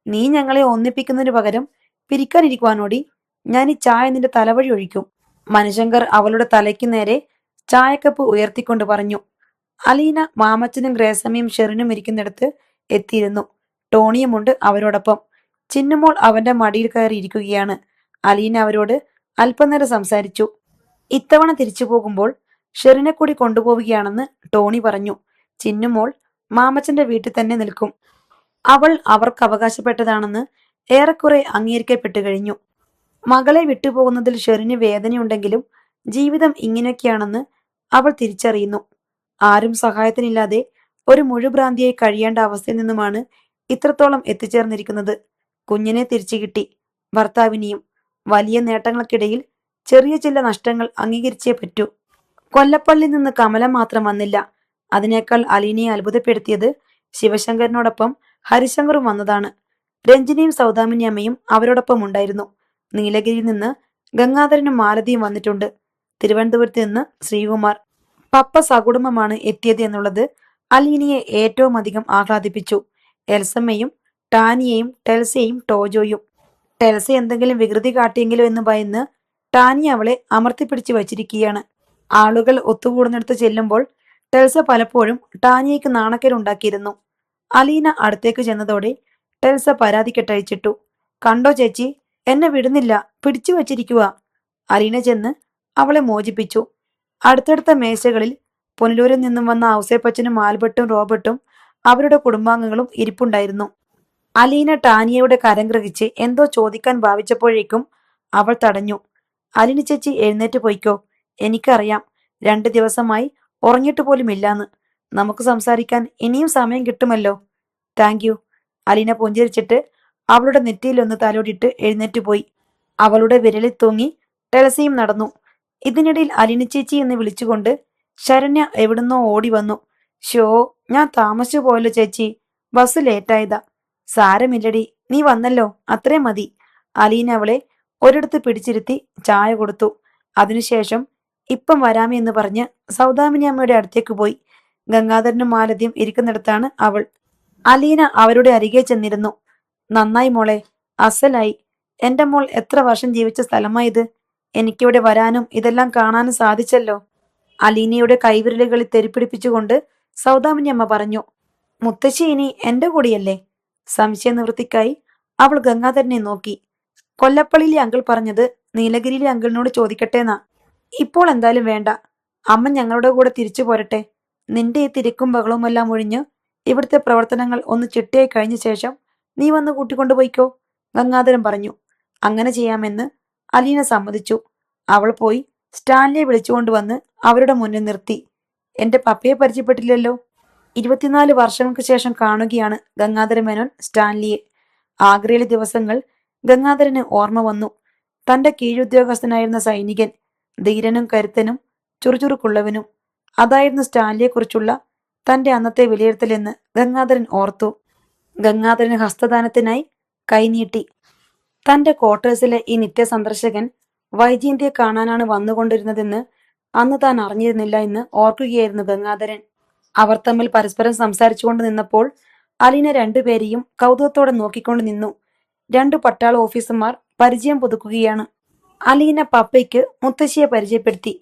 നീ ഞങ്ങളെ ഒന്നിപ്പിക്കുന്നതിന് പകരം പിരിക്കാനിരിക്കുവാനോടി. ഞാൻ ഈ ചായ നിന്റെ തലവഴി ഒഴിക്കും. മനുശങ്കർ അവളുടെ തലയ്ക്ക് നേരെ ചായക്കപ്പ് ഉയർത്തിക്കൊണ്ട് പറഞ്ഞു. അലീന മാമച്ചനും ഗ്രേസമ്മയും ഷെറിനും ഇരിക്കുന്നിടത്ത് എത്തിയിരുന്നു. ടോണിയുമുണ്ട് അവരോടൊപ്പം. ചിന്നുമോൾ അവന്റെ മടിയിൽ കയറി ഇരിക്കുകയാണ്. അലീന അവരോട് അല്പനേരം സംസാരിച്ചു. ഇത്തവണ തിരിച്ചു പോകുമ്പോൾ ഷെറിനെ കൂടി കൊണ്ടുപോവുകയാണെന്ന് ടോണി പറഞ്ഞു. ചിന്നുമോൾ മാമച്ചന്റെ വീട്ടിൽ തന്നെ നിൽക്കും. അവൾ അവർക്ക് അവകാശപ്പെട്ടതാണെന്ന് ഏറെക്കുറെ അംഗീകരിക്കപ്പെട്ടു കഴിഞ്ഞു. മകളെ വിട്ടുപോകുന്നതിൽ ഷെറിന് വേദനയുണ്ടെങ്കിലും ജീവിതം ഇങ്ങനെയൊക്കെയാണെന്ന് അവൾ തിരിച്ചറിയുന്നു. ആരും സഹായത്തിനില്ലാതെ ഒരു മുഴുഭ്രാന്തിയായി കഴിയേണ്ട അവസ്ഥയിൽ നിന്നുമാണ് ഇത്രത്തോളം എത്തിച്ചേർന്നിരിക്കുന്നത്. കുഞ്ഞിനെ തിരിച്ചു കിട്ടി, ഭർത്താവിനെയും. വലിയ നേട്ടങ്ങൾക്കിടയിൽ ചെറിയ ചില നഷ്ടങ്ങൾ അംഗീകരിച്ചേ പറ്റൂ. കൊല്ലപ്പള്ളിയിൽ നിന്ന് കമലം മാത്രം വന്നില്ല. അതിനേക്കാൾ അലീനയെ അത്ഭുതപ്പെടുത്തിയത് ശിവശങ്കരനോടൊപ്പം ഹരിശങ്കറും വന്നതാണ്. രഞ്ജിനിയും സൗദാമിനിയമ്മയും അവരോടൊപ്പം ഉണ്ടായിരുന്നു. നീലഗിരിയിൽ നിന്ന് ഗംഗാധരനും മാലതിയും വന്നിട്ടുണ്ട്. തിരുവനന്തപുരത്ത് നിന്ന് ശ്രീകുമാർ. പപ്പ സകുടുംബമാണ് എത്തിയത് എന്നുള്ളത് അലീനയെ ഏറ്റവും അധികം ആഹ്ലാദിപ്പിച്ചു. എൽസമ്മയും ടാനിയയും ടെൽസയും ടോജോയും. ടെൽസ എന്തെങ്കിലും വികൃതി കാട്ടിയെങ്കിലും എന്ന് ഭയന്ന് ടാനിയ അവളെ അമർത്തിപ്പിടിച്ചു വച്ചിരിക്കുകയാണ്. ആളുകൾ ഒത്തുകൂടുന്നിടത്ത് ചെല്ലുമ്പോൾ ടെൽസ പലപ്പോഴും ടാനിയയ്ക്ക് നാണക്കേടുണ്ടാക്കിയിരുന്നു. അലീന അടുത്തേക്ക് ചെന്നതോടെ ടെൽസ പരാതി കെട്ടഴിച്ചിട്ടു. കണ്ടോ ചേച്ചി, എന്നെ വിടുന്നില്ല, പിടിച്ചു വച്ചിരിക്കുക. അലീന ചെന്ന് അവളെ മോചിപ്പിച്ചു. അടുത്തടുത്ത മേശകളിൽ പുനലൂരിൽ നിന്നും വന്ന ഔസേപ്പച്ചനും ആൽബർട്ടും റോബർട്ടും അവരുടെ കുടുംബാംഗങ്ങളും ഇരിപ്പുണ്ടായിരുന്നു. അലീന ടാനിയയുടെ കരം ഗ്രഹിച്ച് എന്തോ ചോദിക്കാൻ ഭാവിച്ചപ്പോഴേക്കും അവൾ തടഞ്ഞു. അലീന ചേച്ചി എഴുന്നേറ്റ് പോയിക്കോ. എനിക്കറിയാം 2 ദിവസമായി ഉറങ്ങിയിട്ട് പോലും ഇല്ലാന്ന്. നമുക്ക് സംസാരിക്കാൻ ഇനിയും സമയം കിട്ടുമല്ലോ. Thank you. അലീന പുഞ്ചിരിച്ചിട്ട് അവളുടെ നെറ്റിയിലൊന്ന് തലോടിയിട്ട് എഴുന്നേറ്റ് പോയി. അവളുടെ വിരലിൽ തൂങ്ങി ടെലസിയും നടന്നു. ഇതിനിടയിൽ അലീന ചേച്ചി എന്ന് വിളിച്ചുകൊണ്ട് ശരണ്യ എവിടുന്നോ ഓടി വന്നു. ഷോ, ഞാൻ താമസിച്ചു പോയല്ലോ ചേച്ചി, ബസ് ലേറ്റായതാ. സാരമില്ലടി, നീ വന്നല്ലോ, അത്രേ മതി. അലീന അവളെ ഒരിടത്ത് പിടിച്ചിരുത്തി ചായ കൊടുത്തു. അതിനുശേഷം ഇപ്പം വരാമേ എന്ന് പറഞ്ഞ് സൗദാമിനി അമ്മയുടെ അടുത്തേക്ക് പോയി. ഗംഗാധരനും മാലതിയും ഇരിക്കുന്നിടത്താണ് അവൾ. അലീന അവരുടെ അരികെ ചെന്നിരുന്നു. നന്നായി മോളെ, അസലായി. എന്റെ മോൾ എത്ര വർഷം ജീവിച്ച സ്ഥലമായത്. എനിക്കിവിടെ വരാനും ഇതെല്ലാം കാണാനും സാധിച്ചല്ലോ. അലീനയുടെ കൈവിരലുകളിൽ തെരിപ്പിടിപ്പിച്ചുകൊണ്ട് സൗദാമിനി അമ്മ പറഞ്ഞു. മുത്തശ്ശി ഇനി എന്റെ കൂടിയല്ലേ? സംശയ നിവൃത്തിക്കായി അവൾ ഗംഗാധരനെ നോക്കി. കൊല്ലപ്പള്ളിയിലെ അങ്കിൾ പറഞ്ഞത് നീലഗിരിയിലെ അങ്കിളിനോട് ചോദിക്കട്ടെന്നാ. ഇപ്പോൾ എന്തായാലും വേണ്ട, അമ്മ ഞങ്ങളുടെ കൂടെ തിരിച്ചു പോരട്ടെ. നിന്റെ ഈ തിരക്കും ബഹളവുമെല്ലാം ഒഴിഞ്ഞ് ഇവിടുത്തെ പ്രവർത്തനങ്ങൾ ഒന്ന് ചിട്ടയായി കഴിഞ്ഞ ശേഷം നീ വന്ന് കൂട്ടിക്കൊണ്ടുപോയിക്കോ, ഗംഗാധരൻ പറഞ്ഞു. അങ്ങനെ ചെയ്യാമെന്ന് അലീന സമ്മതിച്ചു. അവൾ പോയി സ്റ്റാൻലിയെ വിളിച്ചുകൊണ്ടുവന്ന് അവരുടെ മുന്നിൽ നിർത്തി. എന്റെ പപ്പയെ പരിചയപ്പെട്ടില്ലല്ലോ. 24 വർഷങ്ങൾക്ക് ശേഷം കാണുകയാണ് ഗംഗാധര മേനോൻ സ്റ്റാൻലിയെ. ആഗ്രയിലെ ദിവസങ്ങൾ ഗംഗാധരന് ഓർമ്മ വന്നു. തന്റെ കീഴുദ്യോഗസ്ഥനായിരുന്ന സൈനികൻ, ധീരനും കരുത്തനും ചുറുചുറുക്കുള്ളവനും. അതായിരുന്നു സ്റ്റാൻലിയെക്കുറിച്ചുള്ള തന്റെ അന്നത്തെ വിലയിരുത്തലെന്ന് ഗംഗാധരൻ ഓർത്തു. ഗംഗാധരൻ ഹസ്തദാനത്തിനായി കൈനീട്ടി. തന്റെ ക്വാർട്ടേഴ്സിലെ ഈ നിത്യസന്ദർശകൻ വൈജയന്തിയെ കാണാനാണ് വന്നുകൊണ്ടിരുന്നതെന്ന് അന്ന് താൻ അറിഞ്ഞിരുന്നില്ല എന്ന് ഓർക്കുകയായിരുന്നു ഗംഗാധരൻ. അവർ തമ്മിൽ പരസ്പരം സംസാരിച്ചുകൊണ്ട് നിന്നപ്പോൾ അലീന രണ്ടുപേരെയും കൗതുകത്തോടെ നോക്കിക്കൊണ്ട് നിന്നു. 2 പട്ടാള ഓഫീസർമാർ പരിചയം പുതുക്കുകയാണ്. അലീന പപ്പയ്ക്ക് മുത്തശ്ശിയെ പരിചയപ്പെടുത്തി.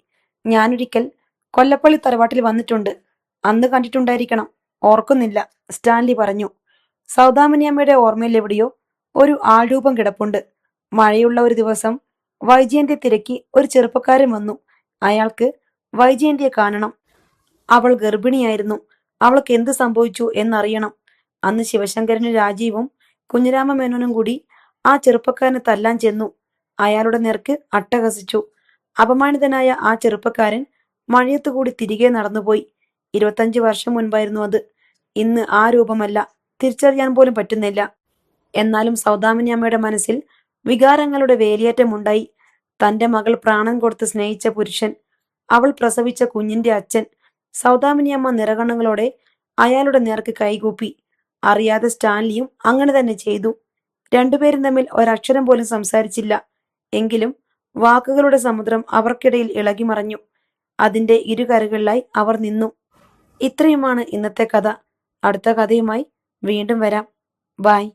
ഞാനൊരിക്കൽ കൊല്ലപ്പള്ളി തറവാട്ടിൽ വന്നിട്ടുണ്ട്. അന്ന് കണ്ടിട്ടുണ്ടായിരിക്കണം, ഓർക്കുന്നില്ല, സ്റ്റാൻലി പറഞ്ഞു. സൗദാമിനിയമ്മയുടെ ഓർമ്മയിൽ എവിടെയോ ഒരു ആൾരൂപം കിടപ്പുണ്ട്. മഴയുള്ള ഒരു ദിവസം വൈജയന്തിയെ തിരക്കി ഒരു ചെറുപ്പക്കാരൻ വന്നു. അയാൾക്ക് വൈജയന്തിയെ കാണണം. അവൾ ഗർഭിണിയായിരുന്നു. അവൾക്ക് എന്ത് സംഭവിച്ചു എന്നറിയണം. അന്ന് ശിവശങ്കരനും രാജീവും കുഞ്ഞിരാമ മേനോനും കൂടി ആ ചെറുപ്പക്കാരനെ തല്ലാൻ ചെന്നു. അയാളുടെ നേർക്ക് അട്ടഹസിച്ചു. അപമാനിതനായ ആ ചെറുപ്പക്കാരൻ മഴയത്തുകൂടി തിരികെ നടന്നുപോയി. 25 വർഷം മുൻപായിരുന്നു അത്. ഇന്ന് ആ രൂപമല്ല, തിരിച്ചറിയാൻ പോലും പറ്റുന്നില്ല. എന്നാലും സൗദാമിനി അമ്മയുടെ മനസ്സിൽ വികാരങ്ങളുടെ വേലിയേറ്റമുണ്ടായി. തന്റെ മകൾ പ്രാണൻ കൊടുത്ത് സ്നേഹിച്ച പുരുഷൻ, അവൾ പ്രസവിച്ച കുഞ്ഞിന്റെ അച്ഛൻ. സൗദാമിനിയമ്മ നിറകണ്ണുകളോടെ അയാളുടെ നേർക്ക് കൈകൂപ്പി. അറിയാതെ സ്റ്റാൻലിയും അങ്ങനെ തന്നെ ചെയ്തു. രണ്ടുപേരും തമ്മിൽ ഒരക്ഷരം പോലും സംസാരിച്ചില്ല. എങ്കിലും വാക്കുകളുടെ സമുദ്രം അവർക്കിടയിൽ ഇളകിമറഞ്ഞു. അതിന്റെ ഇരുകരകളിലായി അവർ നിന്നു. ഇത്രയുമാണ് ഇന്നത്തെ കഥ. അടുത്ത കഥയുമായി വീണ്ടും വരാം. ബായ്.